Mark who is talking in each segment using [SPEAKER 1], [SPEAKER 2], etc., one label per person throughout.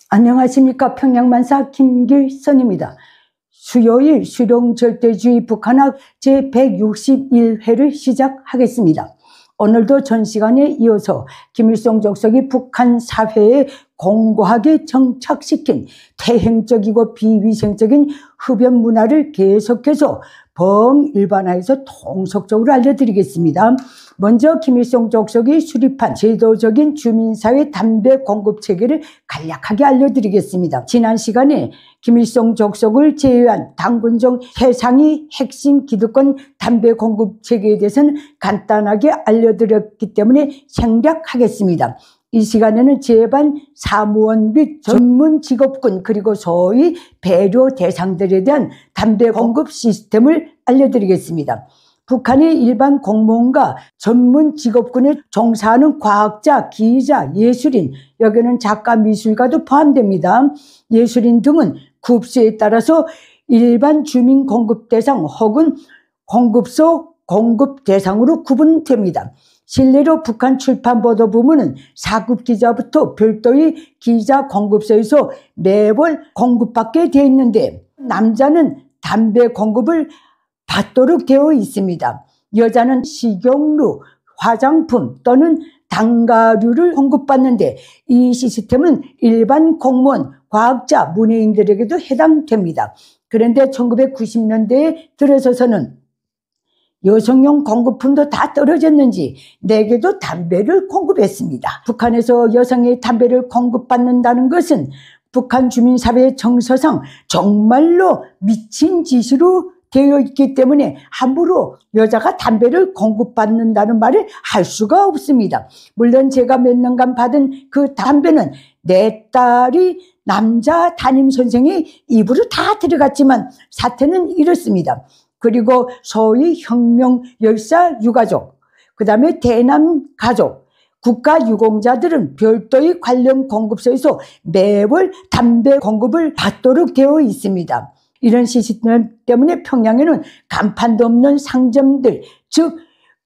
[SPEAKER 1] 안녕하십니까. 평양만사 김길선입니다. 수요일 수령절대주의 북한학 제161회를 시작하겠습니다. 오늘도 전 시간에 이어서 김일성 주석이 북한 사회에 공고하게 정착시킨 퇴행적이고 비위생적인 흡연 문화를 계속해서 범일반화해서 통속적으로 알려드리겠습니다. 먼저 김일성 주석이 수립한 제도적인 주민사회 담배 공급 체계를 간략하게 알려드리겠습니다. 지난 시간에 김일성 주석을 제외한 당군종 해상이 핵심 기득권 담배 공급 체계에 대해서는 간단하게 알려드렸기 때문에 생략하겠습니다. 이 시간에는 제반 사무원 및 전문 직업군 그리고 소위 배려 대상들에 대한 담배 공급 시스템을 알려드리겠습니다. 북한의 일반 공무원과 전문 직업군에 종사하는 과학자, 기자, 예술인, 여기는 작가, 미술가도 포함됩니다. 예술인 등은 급수에 따라서 일반 주민 공급 대상 혹은 공급소 공급 대상으로 구분됩니다. 실례로 북한 출판보도부문은 4급 기자부터 별도의 기자 공급소에서 매월 공급받게 되어 있는데 남자는 담배 공급을 받도록 되어 있습니다. 여자는 식용유, 화장품 또는 당가류를 공급받는데 이 시스템은 일반 공무원, 과학자, 문예인들에게도 해당됩니다. 그런데 1990년대에 들어서서는 여성용 공급품도 다 떨어졌는지 내게도 담배를 공급했습니다. 북한에서 여성의 담배를 공급받는다는 것은 북한 주민사회의 정서상 정말로 미친 짓으로 되어 있기 때문에 함부로 여자가 담배를 공급받는다는 말을 할 수가 없습니다. 물론 제가 몇 년간 받은 그 담배는 내 딸이 남자 담임선생의 입으로 다 들어갔지만 사태는 이렇습니다. 그리고 소위 혁명 열사 유가족, 그 다음에 대남 가족, 국가유공자들은 별도의 관련 공급소에서 매월 담배 공급을 받도록 되어 있습니다. 이런 시스템 때문에 평양에는 간판도 없는 상점들, 즉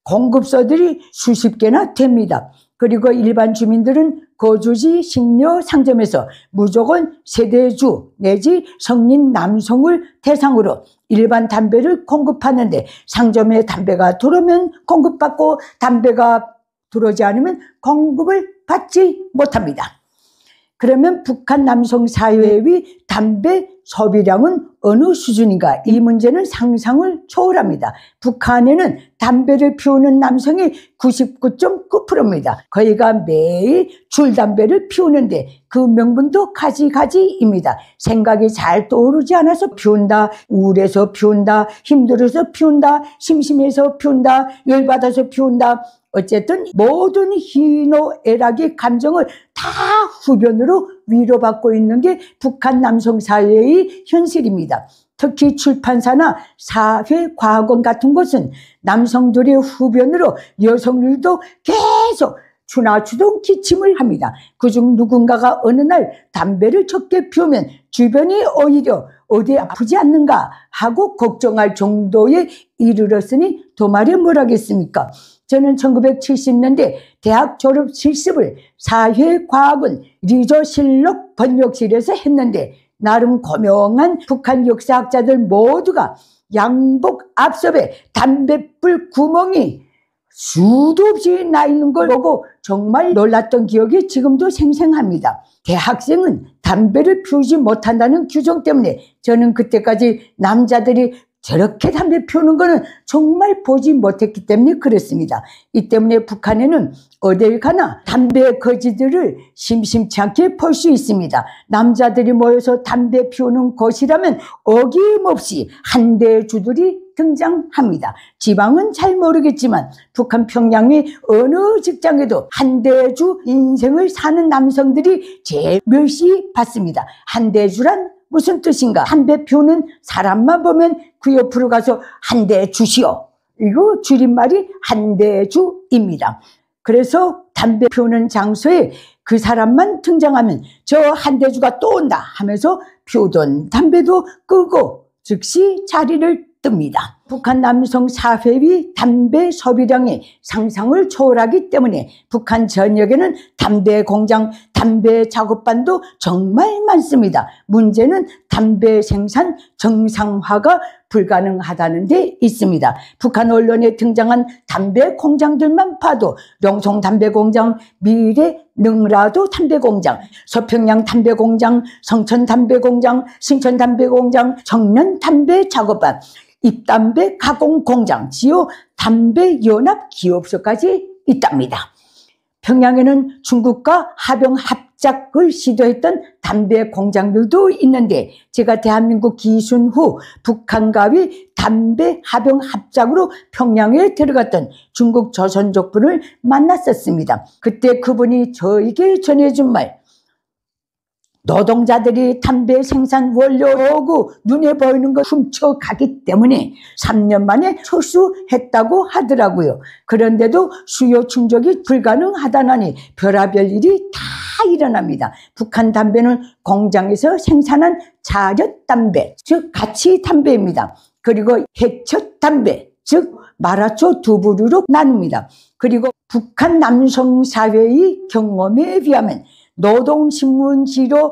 [SPEAKER 1] 공급소들이 수십 개나 됩니다. 그리고 일반 주민들은 거주지 식료 상점에서 무조건 세대주 내지 성인 남성을 대상으로 일반 담배를 공급하는데 상점에 담배가 들어오면 공급받고 담배가 들어오지 않으면 공급을 받지 못합니다. 그러면 북한 남성 사회의 담배 소비량은 어느 수준인가? 이 문제는 상상을 초월합니다. 북한에는 담배를 피우는 남성이 99.9%입니다. 거의가 매일 줄담배를 피우는데 그 명분도 가지가지입니다. 생각이 잘 떠오르지 않아서 피운다, 우울해서 피운다, 힘들어서 피운다, 심심해서 피운다, 열받아서 피운다. 어쨌든 모든 희노애락의 감정을 다 흡연으로 위로받고 있는 게 북한 남성 사회의 현실입니다. 특히 출판사나 사회과학원 같은 곳은 남성들의 흡연으로 여성들도 계속 추나추동 기침을 합니다. 그중 누군가가 어느 날 담배를 적게 피우면 주변이 오히려 어디 아프지 않는가 하고 걱정할 정도에 이르렀으니 더 말이 뭐라겠습니까? 저는 1970년대 대학 졸업 실습을 사회과학원 리조실록 번역실에서 했는데 나름 고명한 북한 역사학자들 모두가 양복 앞섭에 담뱃불 구멍이 수도 없이 나 있는 걸 보고 정말 놀랐던 기억이 지금도 생생합니다. 대학생은 담배를 피우지 못한다는 규정 때문에 저는 그때까지 남자들이 저렇게 담배 피우는 거는 정말 보지 못했기 때문에 그렇습니다. 이 때문에 북한에는 어딜 가나 담배 거지들을 심심치 않게 볼 수 있습니다. 남자들이 모여서 담배 피우는 곳이라면 어김없이 한대주들이 등장합니다. 지방은 잘 모르겠지만 북한 평양의 어느 직장에도 한대주 인생을 사는 남성들이 제일 멸시받습니다. 한대주란 무슨 뜻인가? 담배 피우는 사람만 보면 그 옆으로 가서 한 대 주시오. 이거 줄임말이 한대주입니다. 그래서 담배 피우는 장소에 그 사람만 등장하면 저 한대주가 또 온다 하면서 피우던 담배도 끄고 즉시 자리를 뜹니다. 북한 남성 사회의 담배 소비량이 상상을 초월하기 때문에 북한 전역에는 담배 공장, 담배 작업반도 정말 많습니다. 문제는 담배 생산 정상화가 불가능하다는 데 있습니다. 북한 언론에 등장한 담배 공장들만 봐도 령송 담배 공장, 미래 능라도 담배 공장, 서평양 담배 공장, 성천 담배 공장, 신천 담배 공장, 청년 담배 작업반, 입담배 가공 공장, 지요 담배 연합 기업소까지 있답니다. 평양에는 중국과 합병 합작을 시도했던 담배 공장들도 있는데 제가 대한민국 기순 후 북한과의 담배 합병 합작으로 평양에 들어갔던 중국 조선족분을 만났었습니다. 그때 그분이 저에게 전해준 말, 노동자들이 담배 생산 원료고 눈에 보이는 거 훔쳐가기 때문에 3년 만에 철수했다고 하더라고요. 그런데도 수요 충족이 불가능하다니 별의별 일이 다 일어납니다. 북한 담배는 공장에서 생산한 자력 담배, 즉 가치 담배입니다. 그리고 해첫 담배, 즉 마라초 두 부류로 나눕니다. 그리고 북한 남성 사회의 경험에 비하면 노동신문지로만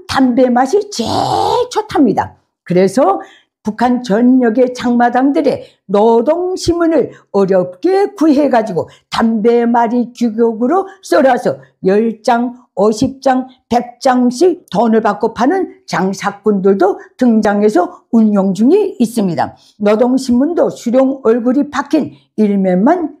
[SPEAKER 1] 담배 맛이 제일 좋답니다. 그래서 북한 전역의 장마당들의 노동신문을 어렵게 구해가지고 담배말이 규격으로 썰어서 10장, 50장, 100장씩 돈을 받고 파는 장사꾼들도 등장해서 운용 중에 있습니다. 노동신문도 수령 얼굴이 박힌 일면만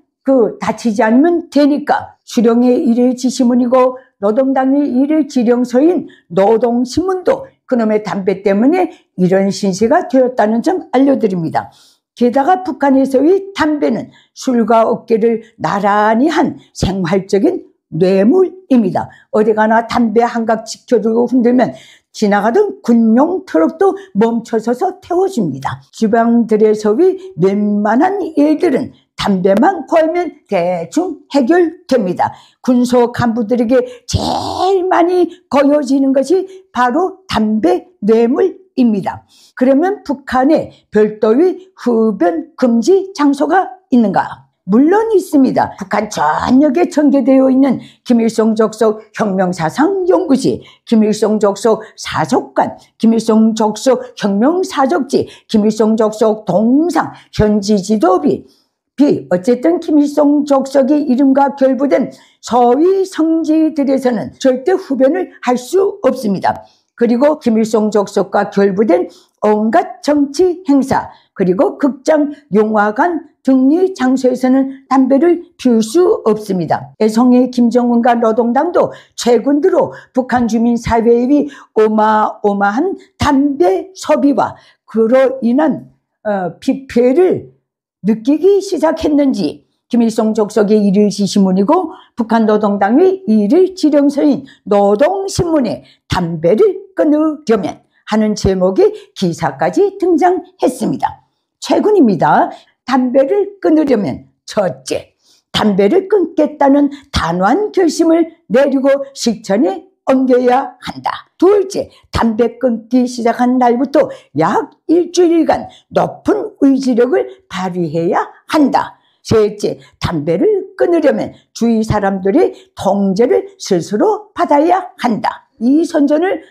[SPEAKER 1] 다치지 않으면 되니까 수령의 일일 지시문이고 노동당의 일일 지령서인 노동신문도 그놈의 담배 때문에 이런 신세가 되었다는 점 알려드립니다. 게다가 북한에서의 담배는 술과 어깨를 나란히 한 생활적인 뇌물입니다. 어디 가나 담배 한각 지켜주고 흔들면 지나가던 군용 트럭도 멈춰서서 태워줍니다. 지방들에서의 웬만한 일들은 담배만 걸면 대충 해결됩니다. 군소 간부들에게 제일 많이 거여지는 것이 바로 담배 뇌물입니다. 그러면 북한에 별도의 흡연 금지 장소가 있는가? 물론 있습니다. 북한 전역에 전개되어 있는 김일성 족속 혁명사상연구시, 김일성 족속 사족관, 김일성 족속 혁명사적지, 김일성 족속 동상, 현지지도비, 어쨌든 김일성 족속의 이름과 결부된 서위 성지들에서는 절대 흡연을 할 수 없습니다. 그리고 김일성 족속과 결부된 온갖 정치 행사, 그리고 극장, 영화관 등의 장소에서는 담배를 피울 수 없습니다. 애송의 김정은과 노동당도 최근 들어 북한 주민 사회의 어마어마한 담배 소비와 그로 인한 피폐를 느끼기 시작했는지 김일성 족속의 일일 지시문이고 북한 노동당의 일일 지령서인 노동신문에 담배를 끊으려면 하는 제목의 기사까지 등장했습니다. 최근입니다. 담배를 끊으려면 첫째, 담배를 끊겠다는 단호한 결심을 내리고 실천에 옮겨야 한다. 둘째, 담배 끊기 시작한 날부터 약 일주일간 높은 의지력을 발휘해야 한다. 셋째, 담배를 끊으려면 주위 사람들의 통제를 스스로 받아야 한다. 이 선전을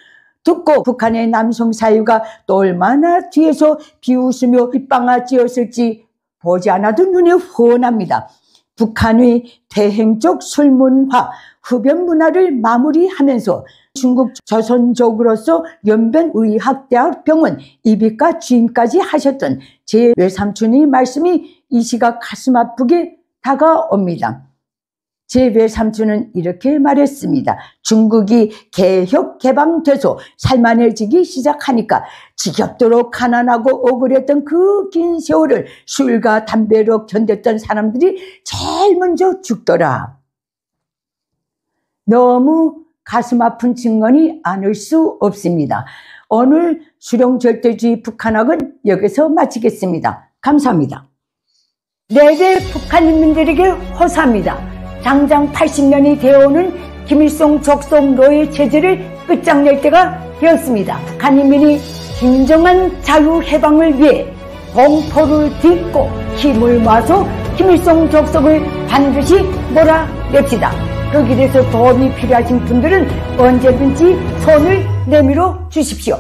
[SPEAKER 1] 듣고 북한의 남성 사회가 또 얼마나 뒤에서 비웃으며 빗방아찌었을지 보지 않아도 눈에 훤합니다. 북한의 대행적 술문화, 흡연 문화를 마무리하면서 중국 조선족으로서 연변의학대학 병원 이비과 주임까지 하셨던 제 외삼촌의 말씀이 이 시각 가슴 아프게 다가옵니다. 제 외삼촌은 이렇게 말했습니다. 중국이 개혁 개방돼서 살만해지기 시작하니까 지겹도록 가난하고 억울했던 그 긴 세월을 술과 담배로 견뎠던 사람들이 제일 먼저 죽더라. 너무 가슴 아픈 증언이 아닐 수 없습니다. 오늘 수령절대주의 북한학은 여기서 마치겠습니다. 감사합니다. 내게 북한인민들에게 호소합니다. 당장 80년이 되어오는 김일성 족속 노예 체제를 끝장낼 때가 되었습니다. 북한인민이 진정한 자유해방을 위해 공포를 딛고 힘을 모아서 김일성 족속을 반드시 몰아냅시다. 그 길에서 도움이 필요하신 분들은 언제든지 손을 내밀어 주십시오.